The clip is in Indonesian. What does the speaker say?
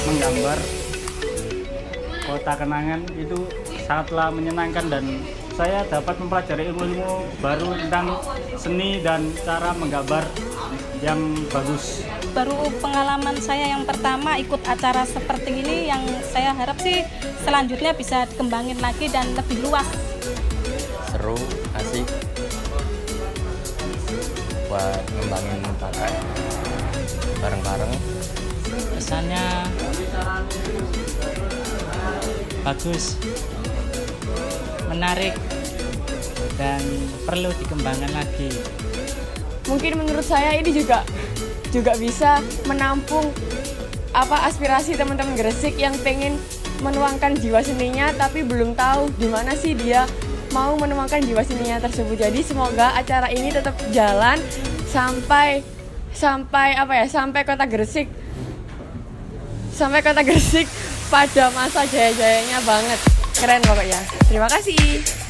Menggambar kota kenangan itu sangatlah menyenangkan dan saya dapat mempelajari ilmu-ilmu baru tentang seni dan cara menggambar yang bagus. Baru pengalaman saya yang pertama ikut acara seperti ini, yang saya harap sih selanjutnya bisa dikembangin lagi dan lebih luas. Seru, asik, buat ngembangin bakat bareng-bareng. Kesannya bagus, menarik, dan perlu dikembangkan lagi. Mungkin menurut saya ini juga bisa menampung aspirasi teman-teman Gresik yang pengen menuangkan jiwa seninya tapi belum tahu di mana sih dia mau menuangkan jiwa seninya tersebut. Jadi semoga acara ini tetap jalan sampai kota Gresik pada masa jaya-jayanya banget. Keren pokoknya. Terima kasih.